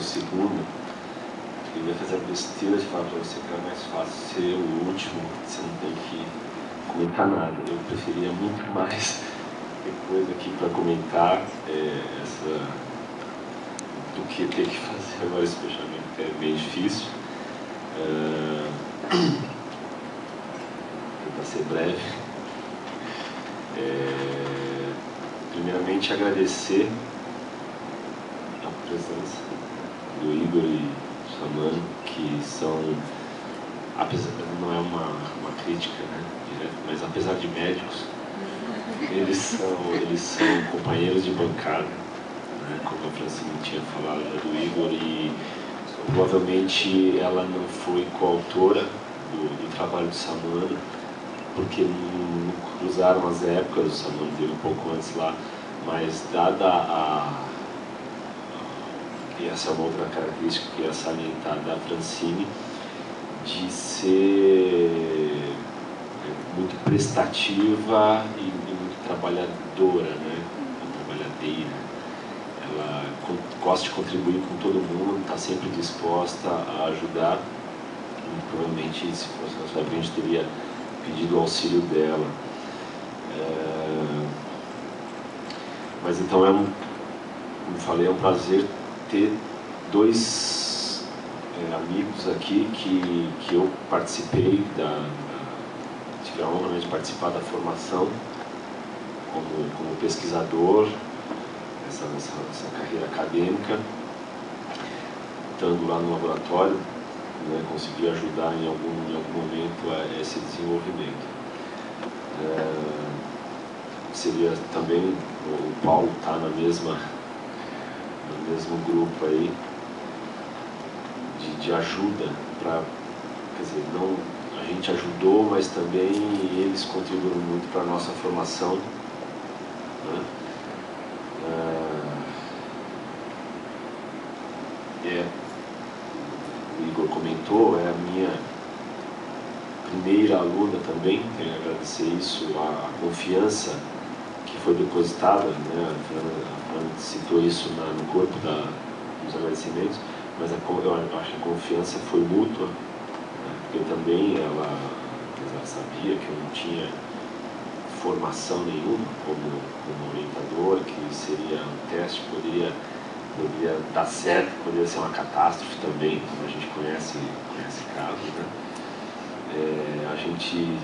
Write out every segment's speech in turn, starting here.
segundo, eu ia fazer a besteira de falar para você que era mais fácil ser o último, você não tem que comentar nada. Eu preferia muito mais ter coisa aqui para comentar do que ter que fazer agora esse fechamento, que é bem difícil. Tentar ser breve. Primeiramente, agradecer a presença do Igor e do Samano, que são, apesar, não é uma crítica, né, direta, mas apesar de médicos, eles são companheiros de bancada, né, como a Francine tinha falado do Igor, e provavelmente ela não foi coautora do trabalho do Samano, porque não cruzaram as épocas. O Samano veio um pouco antes lá, mas dada e essa é uma outra característica que eu ia salientar da Francine, de ser muito prestativa e muito trabalhadora, né? Trabalhadeira. Ela gosta de contribuir com todo mundo, está sempre disposta a ajudar. E provavelmente, se fosse na sua frente, teria pedido o auxílio dela. Mas então, como eu falei, é um prazer ter dois amigos aqui que eu participei, tive a honra de participar da formação como pesquisador, essa carreira acadêmica, estando lá no laboratório, né, consegui ajudar em algum momento a esse desenvolvimento. Seria também o Paulo está no mesmo grupo aí de ajuda para, quer dizer, não a gente ajudou, mas também eles contribuíram muito para a nossa formação, né? O Igor comentou, é a minha primeira aluna também, tenho que agradecer isso, a confiança que foi depositada, né? A Fernanda citou isso no corpo dos agradecimentos, mas eu acho que a confiança foi mútua, né? Porque também ela sabia que eu não tinha formação nenhuma como orientador, que seria um teste, poderia dar certo, poderia ser uma catástrofe também, como a gente conhece casos, né? A gente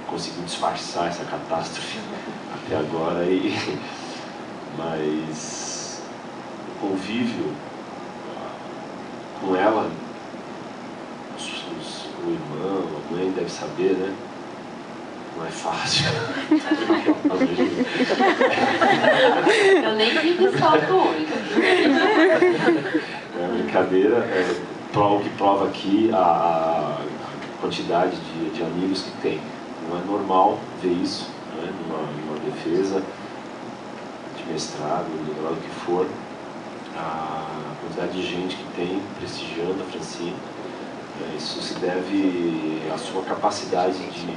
conseguiu disfarçar essa catástrofe até agora, mas o convívio com ela, o irmão, a mãe deve saber, né? Não é fácil. Eu nem vi que salto hoje. É brincadeira, o que prova aqui a quantidade de amigos que tem. Não é normal ver isso, né, numa defesa de mestrado, doutorado, o que for, a quantidade de gente que tem prestigiando a Francine. Isso se deve à sua capacidade de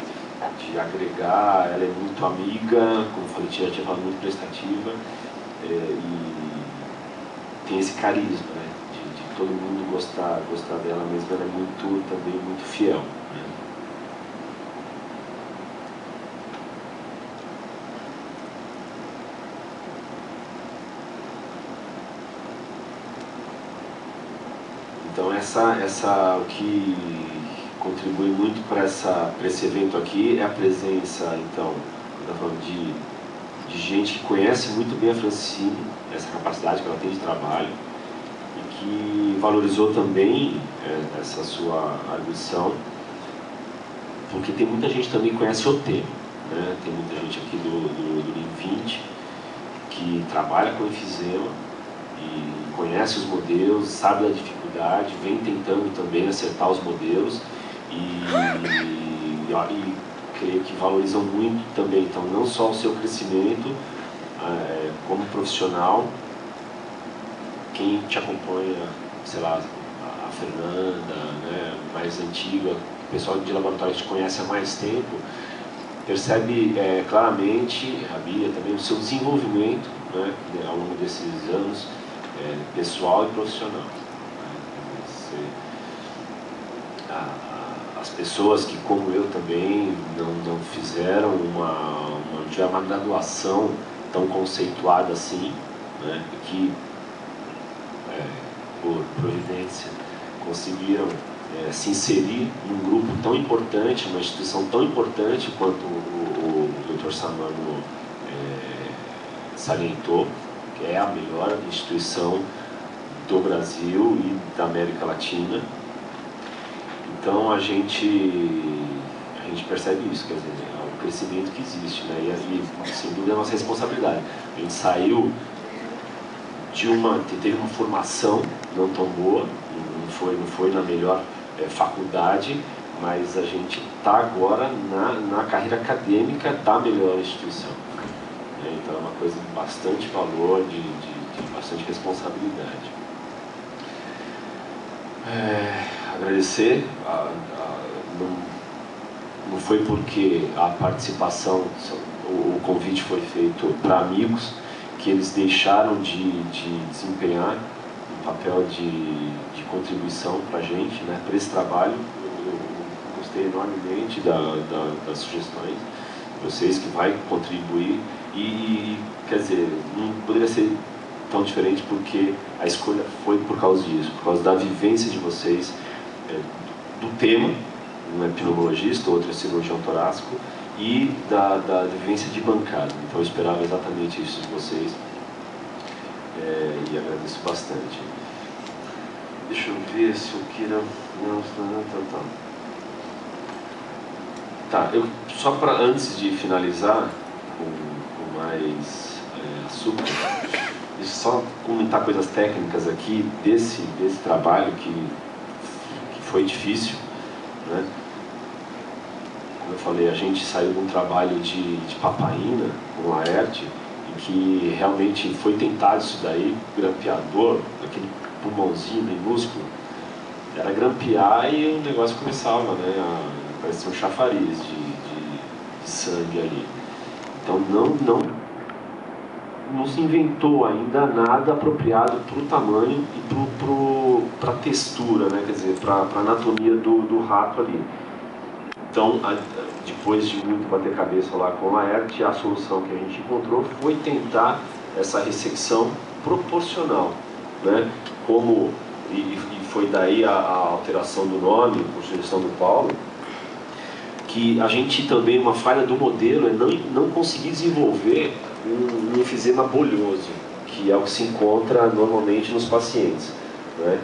agregar. Ela é muito amiga, como eu falei, já tinha falado, muito prestativa, e tem esse carisma, né, de todo mundo gostar dela mesmo. Ela é também muito fiel, né? Então o que contribui muito para esse evento aqui é a presença, então, eu estava falando de gente que conhece muito bem a Francine, essa capacidade que ela tem de trabalho, e que valorizou também essa sua arguição, porque tem muita gente também que conhece o tema, né? Tem muita gente aqui do LIM 20 que trabalha com enfisema e conhece os modelos, sabe da dificuldade, vem tentando também acertar os modelos e creio que valorizam muito também, então, não só o seu crescimento como profissional. Quem te acompanha, sei lá, a Fernanda, né, mais antiga, o pessoal de laboratório que te conhece há mais tempo, percebe claramente, a Bia também, o seu desenvolvimento, né, ao longo desses anos, pessoal e profissional. as pessoas que, como eu também, não fizeram uma graduação tão conceituada assim, né, que, por providência, conseguiram se inserir num grupo tão importante, uma instituição tão importante quanto o Dr. Samano salientou, que é a melhor instituição do Brasil e da América Latina. Então a gente percebe isso, quer dizer, é o crescimento que existe, né? E sem dúvida é a nossa responsabilidade. A gente saiu teve uma formação não tão boa, não foi na melhor faculdade, mas a gente está agora na carreira acadêmica da melhor instituição. Então é uma coisa de bastante valor, de bastante responsabilidade. Agradecer, não foi porque a participação, o convite foi feito para amigos, que eles deixaram de desempenhar um papel de contribuição para a gente, né, para esse trabalho. Eu gostei enormemente das sugestões de vocês, que vai contribuir e, quer dizer, não poderia ser tão diferente, porque a escolha foi por causa disso, por causa da vivência de vocês, do tema, um é pneumologista, outro é cirurgião torácico, e da vivência de bancada. Então eu esperava exatamente isso de vocês, e agradeço bastante. Deixa eu ver se eu queira... Tá, só para antes de finalizar com mais açúcar, deixa eu só comentar coisas técnicas aqui desse trabalho que foi difícil, né? Como eu falei, a gente saiu de um trabalho de papaina com o Laerte, e que realmente foi tentado isso daí, grampeador, aquele pulmãozinho minúsculo, era grampear e o negócio começava, né, parecia um chafariz de sangue ali. Então não se inventou ainda nada apropriado para o tamanho e para a textura, né, quer dizer, para a anatomia do rato ali. Então, depois de muito bater cabeça lá com o Laerte, a solução que a gente encontrou foi tentar essa ressecção proporcional, né? E foi daí a alteração do nome, por sugestão do Paulo, que a gente também, uma falha do modelo, é não conseguir desenvolver um enfisema bolhoso, que é o que se encontra normalmente nos pacientes, né?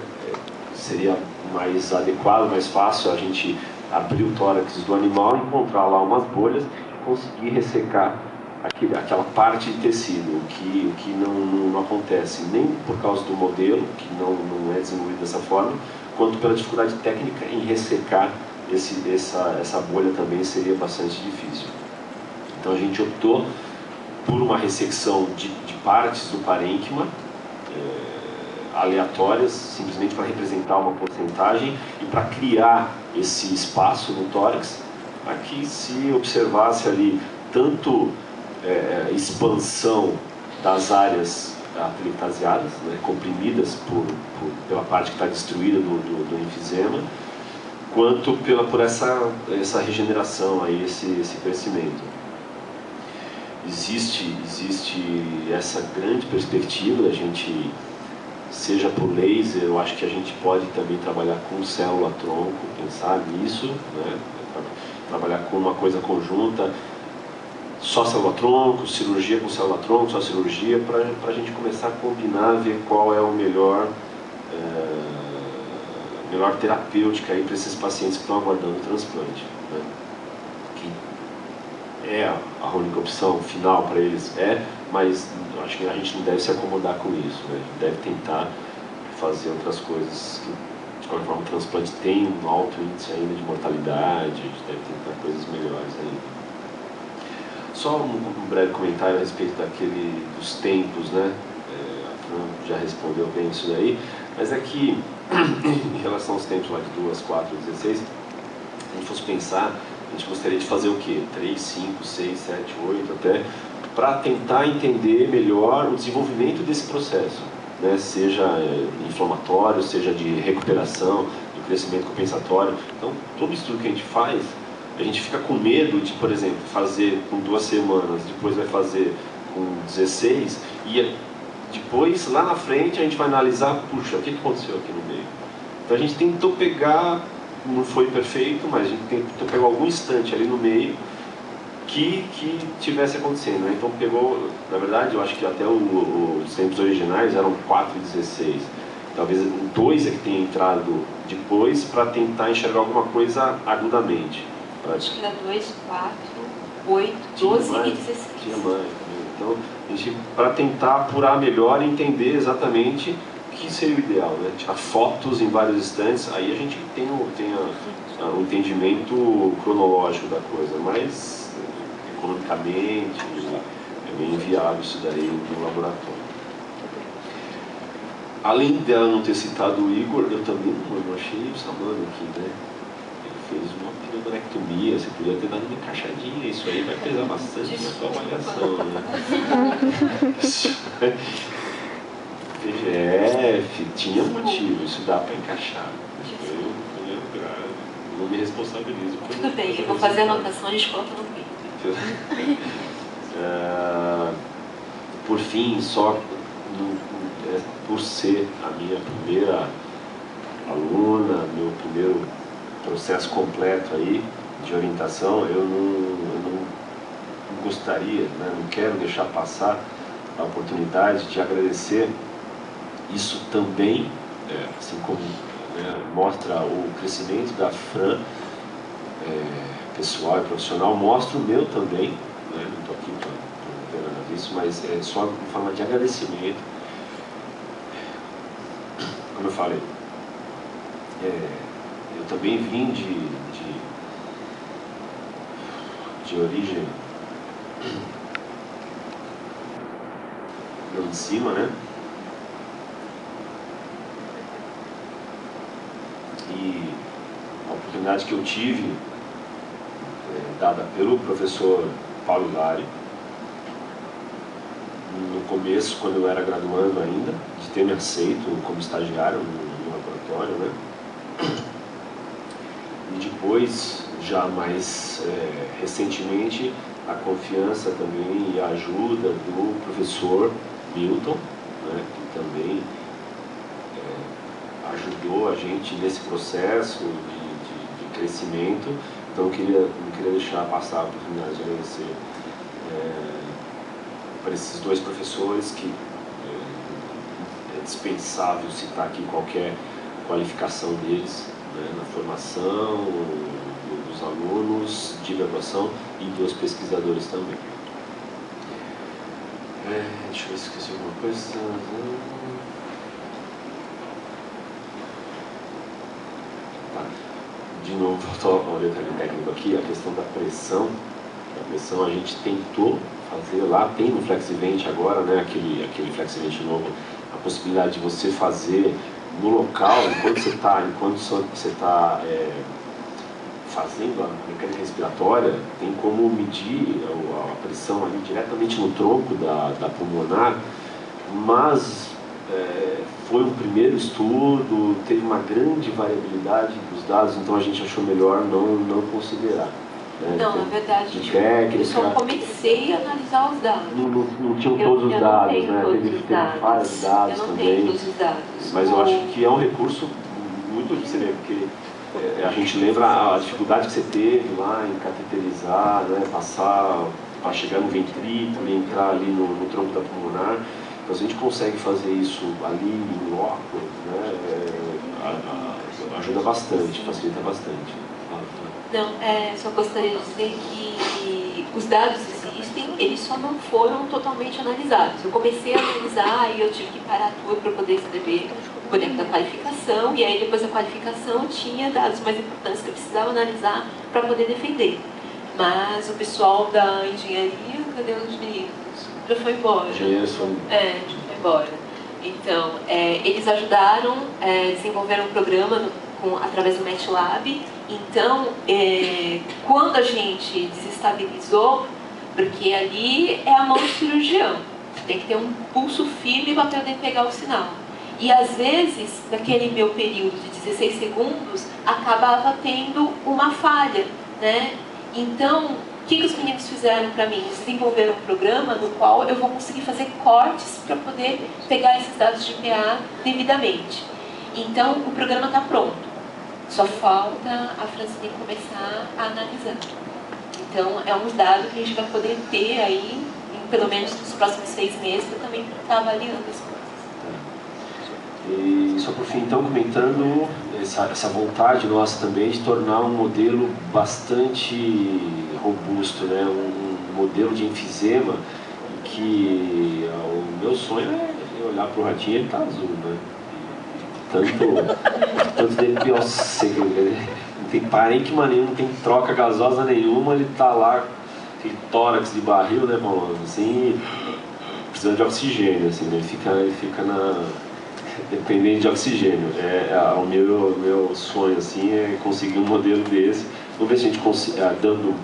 Seria mais adequado, mais fácil a gente abrir o tórax do animal, encontrar lá umas bolhas e conseguir ressecar aquela parte de tecido, o que não acontece nem por causa do modelo, que não é desenvolvido dessa forma, quanto pela dificuldade técnica em ressecar essa bolha também seria bastante difícil. Então a gente optou por uma ressecção de partes do parênquima, aleatórias, simplesmente para representar uma porcentagem e para criar esse espaço no tórax, para que se observasse ali tanto expansão das áreas atelectasiadas, né, comprimidas pela parte que está destruída do enfisema, quanto por essa regeneração, aí, esse crescimento. Existe essa grande perspectiva da gente, seja por laser, eu acho que a gente pode também trabalhar com célula-tronco, pensar nisso, né? Trabalhar com uma coisa conjunta, só célula-tronco, cirurgia com célula-tronco, só cirurgia, para a gente começar a combinar, ver qual é o melhor terapêutica para esses pacientes que estão aguardando o transplante, né? Que é a única opção final para eles, mas acho que a gente não deve se acomodar com isso, né? A gente deve tentar fazer outras coisas que, de qualquer forma, o transplante tem um alto índice ainda de mortalidade, a gente deve tentar coisas melhores ainda. Só um breve comentário a respeito dos tempos, né? A Fran já respondeu bem isso daí, mas é que, em relação aos tempos lá de 2, 4, 16, se a gente fosse pensar, a gente gostaria de fazer o quê? 3, 5, 6, 7, 8 até, para tentar entender melhor o desenvolvimento desse processo, né? Seja inflamatório, seja de recuperação, crescimento compensatório. Então, todo estudo que a gente faz, a gente fica com medo de, por exemplo, fazer com 2 semanas, depois vai fazer com 16, e depois, lá na frente, a gente vai analisar, puxa, o que aconteceu aqui no meio? Então a gente tentou pegar, não foi perfeito, mas a gente tentou pegar algum instante ali no meio que tivesse acontecendo, né? Então pegou, na verdade, eu acho que até os tempos originais eram 4 e 16. Talvez 2 é que tenha entrado depois para tentar enxergar alguma coisa agudamente. Acho que era 2, 4, 8, 12 e 16. Tinha mais. Então, para tentar apurar melhor e entender exatamente o que seria o ideal, né? Tirar fotos em vários instantes, aí a gente tem o entendimento cronológico da coisa, mas economicamente é bem inviável isso daí no laboratório. Além dela não ter citado o Igor, eu também não achei o Samano aqui, né? Fez uma pneumonectomia, você podia ter dado uma encaixadinha, isso aí vai pesar bastante na sua avaliação, né? PGF, tinha motivo, isso dá para encaixar. Eu não me responsabilizo. Tudo bem, eu vou fazer a anotação, a gente coloca no vídeo. Por fim, só por ser a minha primeira aluna, meu primeiro processo completo aí de orientação, eu não gostaria, né, não quero deixar passar a oportunidade de agradecer isso também, assim como, né, mostra o crescimento da Fran, pessoal e profissional, mostra o meu também, né, não estou aqui para ver nada disso, mas é só em forma de agradecimento. Como eu falei, eu também vim de origem lá em cima, né? E a oportunidade que eu tive, dada pelo professor Paulo Hilário, no começo, quando eu era graduando ainda, de ter me aceito como estagiário no laboratório, né? E depois, já mais recentemente, a confiança também e a ajuda do professor Milton, né, que também ajudou a gente nesse processo de crescimento. Então eu não queria deixar passar a oportunidade de agradecer para esses 2 professores, que é dispensável citar aqui qualquer qualificação deles, né, na formação dos alunos de graduação e dos pesquisadores também. Deixa eu ver se esqueci alguma coisa. Tá. De novo, voltou ao detalhe técnico aqui, a questão da pressão. A pressão a gente tentou fazer lá, tem no Flexivent agora, né, aquele Flexivent novo, a possibilidade de você fazer no local, enquanto você está fazendo a mecânica respiratória, tem como medir a pressão ali diretamente no tronco da pulmonar, mas foi um primeiro estudo, teve uma grande variabilidade dos dados, então a gente achou melhor não considerar. Né? Não, na verdade, eu só comecei a analisar os dados. Não tinham todos os dados, né? Teve vários dados eu não também. tenho todos os dados. Mas eu acho que é um recurso muito difícil, porque a gente lembra a dificuldade que você teve lá em cateterizar, né? Passar para chegar no ventrículo e entrar ali no tronco da pulmonar. Então, se a gente consegue fazer isso ali em loco, né? Ajuda bastante, facilita bastante. Não, só gostaria de dizer que os dados existem, eles só não foram totalmente analisados. Eu comecei a analisar e eu tive que parar tudo para poder escrever o boneco da qualificação, e aí depois da qualificação tinha dados mais importantes que eu precisava analisar para poder defender. Mas o pessoal da engenharia, cadê os meninos? Já foi embora. Já foi embora. Então, eles ajudaram, desenvolveram um programa através do MATLAB. Então, quando a gente desestabilizou, porque ali é a mão do cirurgião, tem que ter um pulso firme para poder pegar o sinal. E às vezes, naquele meu período de 16 segundos, acabava tendo uma falha, né? Então, o que os meninos fizeram para mim? Eles desenvolveram um programa no qual eu vou conseguir fazer cortes para poder pegar esses dados de PA devidamente. Então, o programa está pronto. Só falta a Francine começar a analisar. Então, é um dado que a gente vai poder ter aí, pelo menos nos próximos 6 meses, para também estar avaliando as coisas. E só por fim, então, comentando essa vontade nossa também de tornar um modelo bastante robusto, né? Um modelo de enfisema, em que o meu sonho é olhar para o ratinho e ele está azul, né? Tanto dele não tem parênquima nenhuma, não tem troca gasosa nenhuma, ele está lá, aquele tórax de barril, né, Paulo? Assim, precisando de oxigênio, assim, né? Ele fica dependente de oxigênio. O meu sonho assim, é conseguir um modelo desse. Vamos ver se a gente consegue, dando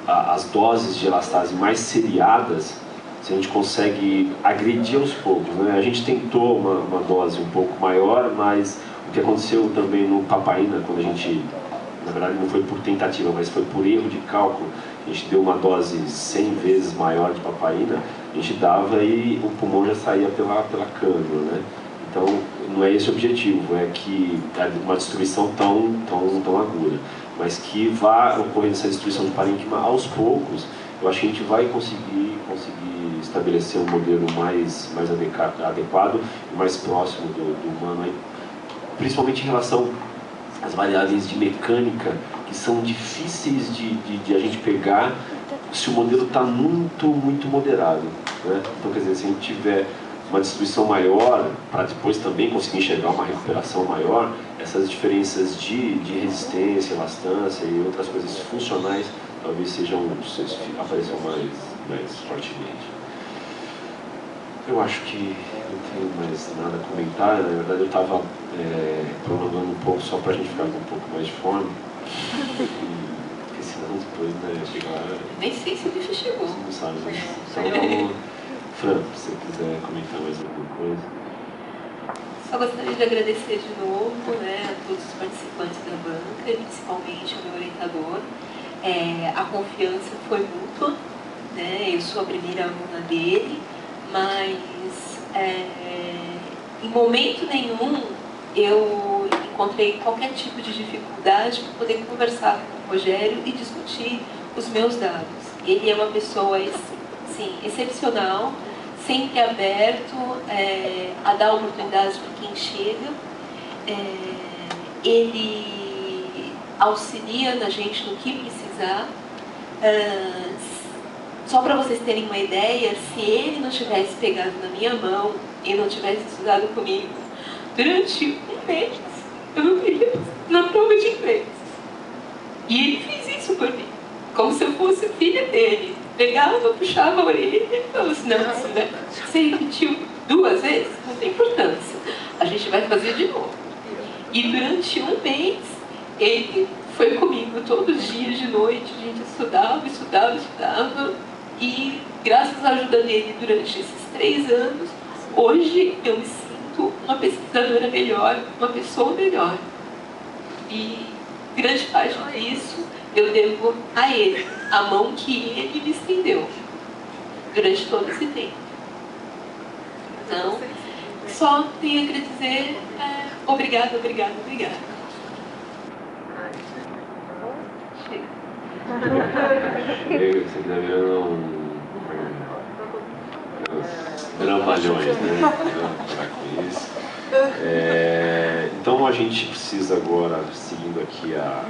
as doses de elastase mais seriadas, se a gente consegue agredir aos poucos, né? A gente tentou uma dose um pouco maior, mas o que aconteceu também no papaína, quando a gente, na verdade não foi por tentativa, mas foi por erro de cálculo, a gente deu uma dose 100 vezes maior de papaína, a gente dava e o pulmão já saía pela cânula, né? Então, não é esse o objetivo, é que uma destruição tão aguda, mas que vá ocorrendo essa destruição de parênquima aos poucos. Eu acho que a gente vai conseguir estabelecer um modelo mais adequado e mais próximo do humano, aí, principalmente em relação às variáveis de mecânica, que são difíceis de a gente pegar se o modelo está muito moderado, né? Então, quer dizer, se a gente tiver uma destruição maior, para depois também conseguir enxergar uma recuperação maior, essas diferenças de resistência, elastância e outras coisas funcionais talvez apareçam mais fortemente. Eu acho que não tenho mais nada a comentar. Na verdade, eu estava prolongando um pouco só para a gente ficar com um pouco mais de fome, porque senão depois, né, chegar... Nem sei se o bicho chegou. Você não sabe, né? Então, Fran, se você quiser comentar mais alguma coisa. Só gostaria de agradecer de novo, né, a todos os participantes da banca, e principalmente ao meu orientador. A confiança foi mútua, né? Eu sou a primeira aluna dele, mas em momento nenhum eu encontrei qualquer tipo de dificuldade para poder conversar com o Rogério e discutir os meus dados. Ele é uma pessoa, assim, excepcional, sempre aberto a dar oportunidades para quem chega. Ele auxilia na gente no que precisar. Só para vocês terem uma ideia, se ele não tivesse pegado na minha mão e não tivesse estudado comigo durante um mês, eu não teria na prova de inglês. E ele fez isso por mim, como se eu fosse filha dele. Pegava, puxava a orelha e falava assim, não, você repetiu 2 vezes, não tem importância, a gente vai fazer de novo. E durante um mês, ele foi comigo todos os dias de noite, a gente estudava, e graças à ajuda dele durante esses 3 anos, hoje eu me sinto uma pesquisadora melhor, uma pessoa melhor. E grande parte disso eu devo a ele, a mão que ele me estendeu durante todo esse tempo. Então, só tenho a dizer obrigada. Chega. Você deve ver dramalhões, né? Para com isso. Então a gente precisa agora, seguindo aqui a